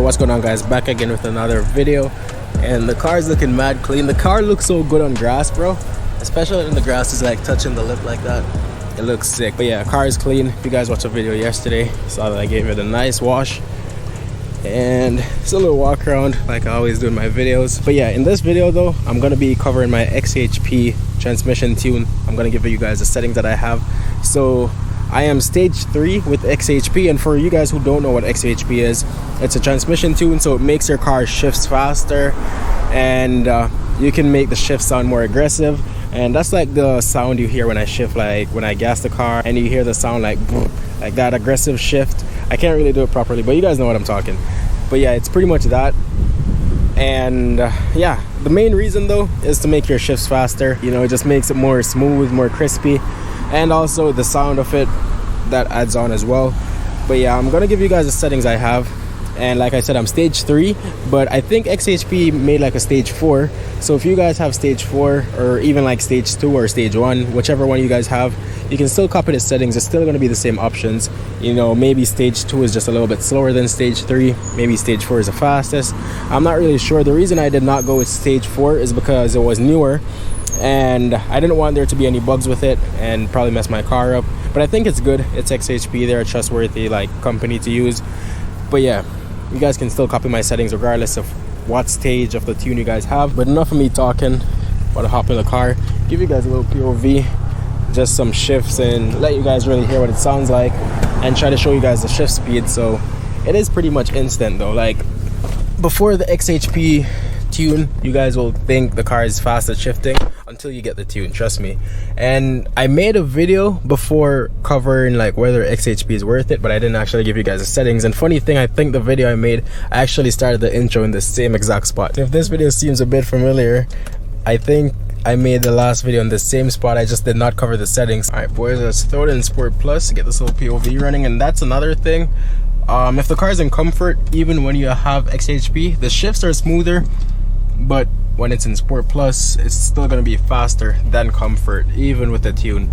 Yo, what's going on, guys? Back again with another video, and the car is looking mad clean. The car looks so good on grass, bro, especially when the grass is like touching the lip like that. It looks sick. But yeah, car is clean. If you guys watched the video yesterday, saw that I gave it a nice wash, and it's a little walk around like I always do in my videos. But yeah, in this video though, I'm gonna be covering my XHP transmission tune. I'm gonna give you guys the settings that I have. So I am stage 3 with XHP, and for you guys who don't know what XHP is, it's a transmission tune, so it makes your car shifts faster, and you can make the shift sound more aggressive. And that's like the sound you hear when I shift, like when I gas the car, and you hear the sound like that aggressive shift. I can't really do it properly, but you guys know what I'm talking. But yeah, it's pretty much that. And yeah, the main reason though is to make your shifts faster. You know, it just makes it more smooth, more crispy, and also the sound of it, that adds on as well. But yeah, I'm gonna give you guys the settings I have. And like I said, I'm stage 3, but I think XHP made like a stage 4. So if you guys have stage 4, or even like stage 2 or stage 1, whichever one you guys have, you can still copy the settings. It's still going to be the same options. You know, maybe stage 2 is just a little bit slower than stage 3. Maybe stage 4 is the fastest. I'm not really sure. The reason I did not go with stage 4 is because it was newer, and I didn't want there to be any bugs with it and probably mess my car up. But I think it's good. It's XHP. They're a trustworthy like company to use. But yeah, you guys can still copy my settings regardless of what stage of the tune you guys have. But enough of me talking. About to hop in the car, give you guys a little POV, just some shifts, and let you guys really hear what it sounds like, and try to show you guys the shift speed. So it is pretty much instant though. Like before the XHP tune, you guys will think the car is fast at shifting until you get the tune, trust me. And I made a video before covering like whether XHP is worth it, but I didn't actually give you guys the settings. And funny thing, I think the video I made, I actually started the intro in the same exact spot. If this video seems a bit familiar, I think I made the last video in the same spot. I just did not cover the settings. All right, boys, let's throw it in Sport Plus to get this little POV running. And that's another thing. If the car is in comfort, even when you have XHP, the shifts are smoother, but when it's in Sport Plus, it's still going to be faster than comfort, even with the tune.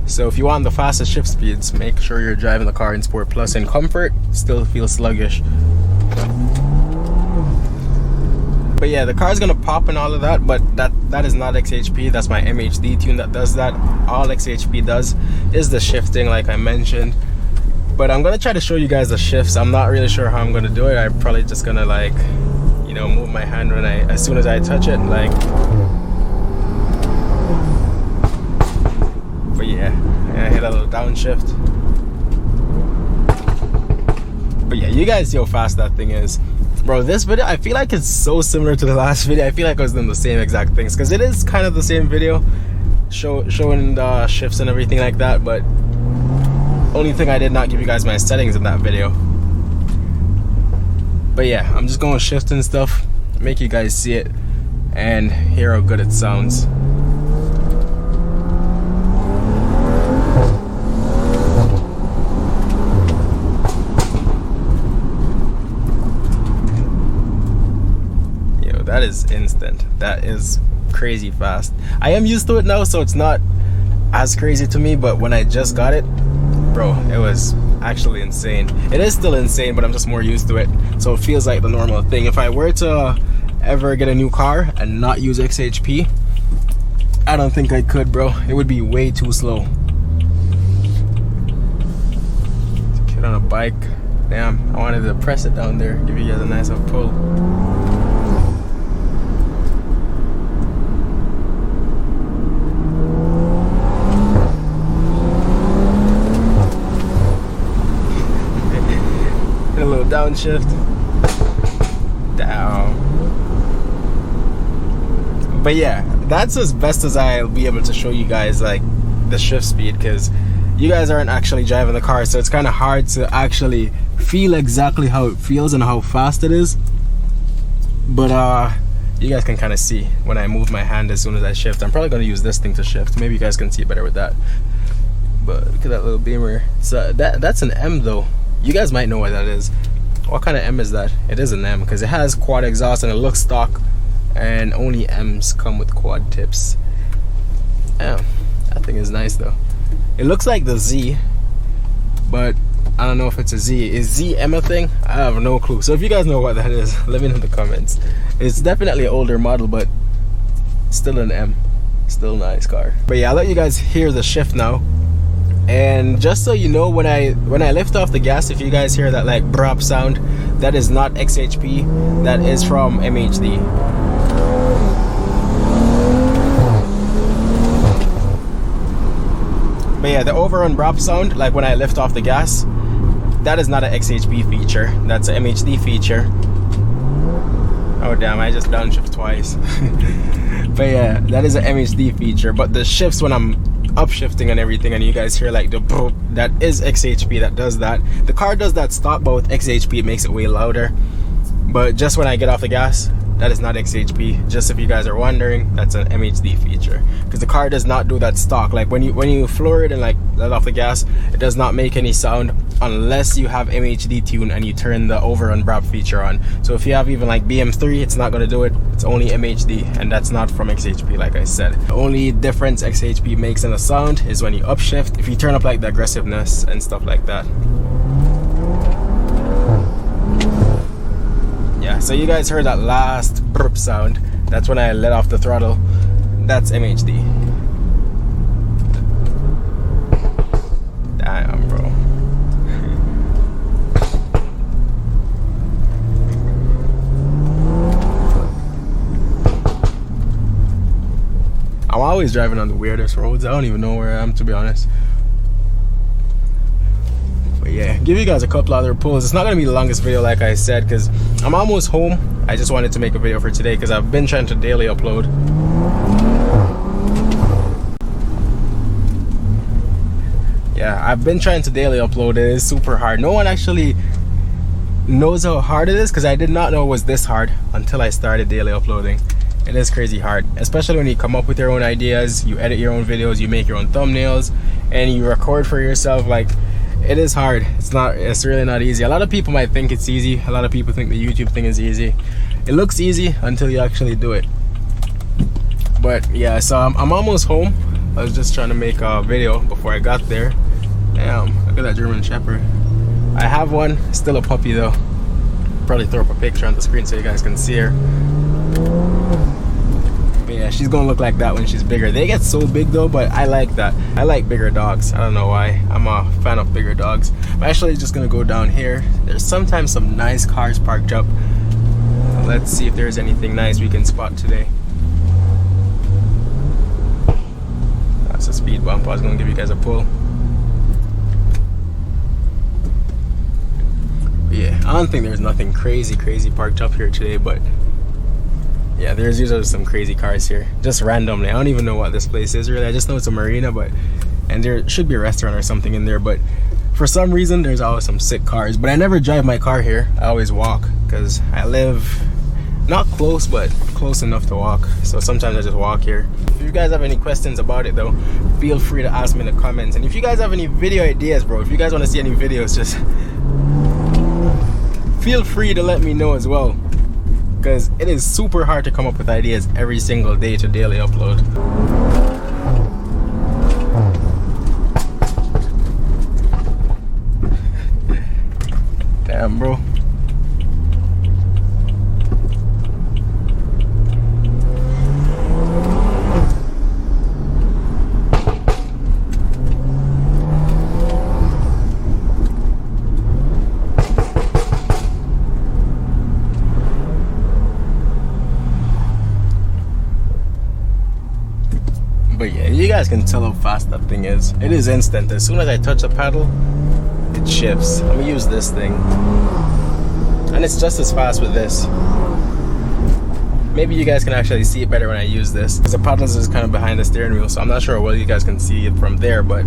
So if you want the fastest shift speeds, make sure you're driving the car in Sport Plus. In comfort, still feels sluggish. But yeah, the car is going to pop and all of that, but that is not XHP. That's my MHD tune that does that. All XHP does is the shifting, like I mentioned. But I'm going to try to show you guys the shifts. I'm not really sure how I'm going to do it. I'm probably just going to like, you know, move my hand when as soon as I touch it, like. But yeah, I hit a little downshift. But yeah, you guys see how fast that thing is, bro. This video, I feel like it's so similar to the last video. I feel like I was doing the same exact things, because it is kind of the same video, showing the shifts and everything like that. But only thing, I did not give you guys my settings in that video. But yeah, I'm just going shift and stuff, make you guys see it and hear how good it sounds. Yo, that is instant. That is crazy fast. I am used to it now, so it's not as crazy to me, but when I just got it, bro, it was actually insane. It is still insane, but I'm just more used to it, so it feels like the normal thing. If I were to ever get a new car and not use XHP, I don't think I could, bro. It would be way too slow. Kid on a bike. Damn, I wanted to press it down there, give you guys a nice little pull. A little downshift, down. But yeah, that's as best as I'll be able to show you guys like the shift speed, because you guys aren't actually driving the car, so it's kind of hard to actually feel exactly how it feels and how fast it is. But you guys can kind of see when I move my hand as soon as I shift. I'm probably going to use this thing to shift. Maybe you guys can see it better with that. But look at that little beamer. So that's an M though. You guys might know what that is. What kind of M is that? It is an M, because it has quad exhaust and it looks stock, and only M's come with quad tips. Damn, that thing is nice though. It looks like the Z, but I don't know if it's a Z. Is Z M a thing? I have no clue. So if you guys know what that is, let me know in the comments. It's definitely an older model, but still an M. Still a nice car. But yeah, I'll let you guys hear the shift now. And just so you know, when I lift off the gas, if you guys hear that like brop sound, that is not XHP, that is from MHD. But yeah, the overrun brop sound, like when I lift off the gas, that is not an XHP feature, that's an MHD feature. Oh damn, I just downshift twice. But yeah, that is an MHD feature. But the shifts when I'm upshifting and everything, and you guys hear like the boop, that is XHP that does that. The car does that stock, but with XHP it makes it way louder. But just when I get off the gas, that is not XHP. Just if you guys are wondering, that's an MHD feature, because the car does not do that stock. Like when you floor it and like let off the gas, it does not make any sound unless you have MHD tune and you turn the overrun brop feature on. So if you have even like BM3, it's not gonna do it. It's only MHD, and that's not from XHP, like I said. The only difference XHP makes in the sound is when you upshift, if you turn up like the aggressiveness and stuff like that. Yeah, so you guys heard that last burp sound. That's when I let off the throttle. That's MHD. Damn, bro. I'm always driving on the weirdest roads. I don't even know where I am, to be honest. But yeah, give you guys a couple other pulls. It's not gonna be the longest video, like I said, because I'm almost home. I just wanted to make a video for today because I've been trying to daily upload. Yeah, I've been trying to daily upload. It is super hard. No one actually knows how hard it is, because I did not know it was this hard until I started daily uploading. It is crazy hard, especially when you come up with your own ideas, you edit your own videos, you make your own thumbnails, and you record for yourself. Like, it is hard. It's really not easy. A lot of people might think it's easy. A lot of people think the YouTube thing is easy. It looks easy until you actually do it. But yeah, so I'm almost home. I was just trying to make a video before I got there. Damn, look at that German Shepherd. I have one, still a puppy though. Probably throw up a picture on the screen so you guys can see her. But yeah, she's gonna look like that when she's bigger. They get so big though, but I like that. I like bigger dogs. I don't know why. I'm a fan of bigger dogs. I'm actually just gonna go down here. There's sometimes some nice cars parked up. Let's see if there's anything nice we can spot today. That's a speed bump. I was gonna give you guys a pull. But yeah, I don't think there's nothing crazy parked up here today, but yeah, there's usually some crazy cars here, just randomly. I don't even know what this place is really. I just know it's a marina, and there should be a restaurant or something in there, but for some reason there's always some sick cars. But I never drive my car here. I always walk, because I live not close, but close enough to walk. So sometimes I just walk here. If you guys have any questions about it though, feel free to ask me in the comments. And if you guys have any video ideas, bro, if you guys want to see any videos, just feel free to let me know as well, because it is super hard to come up with ideas every single day to daily upload. Damn, bro. But yeah, you guys can tell how fast that thing is. It is instant. As soon as I touch the pedal, it shifts. I'm gonna use this thing, and it's just as fast with this. Maybe you guys can actually see it better when I use this, because the paddles is kind of behind the steering wheel, so I'm not sure whether you guys can see it from there, but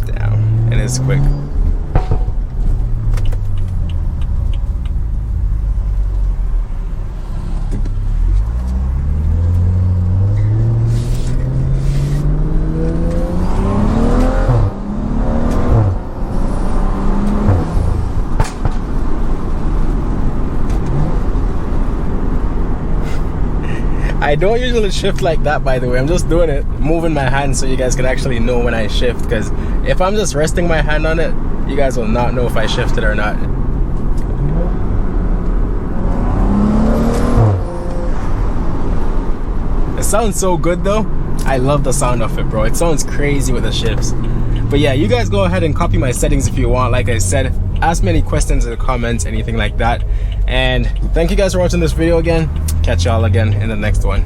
damn, it is quick. I don't usually shift like that, by the way. I'm just doing it, moving my hand so you guys can actually know when I shift, because if I'm just resting my hand on it, you guys will not know if I shifted or not. It sounds so good though. I love the sound of it, bro. It sounds crazy with the shifts. But yeah, you guys go ahead and copy my settings if you want. Like I said, ask me any questions in the comments, anything like that. And thank you guys for watching this video again. Catch y'all again in the next one.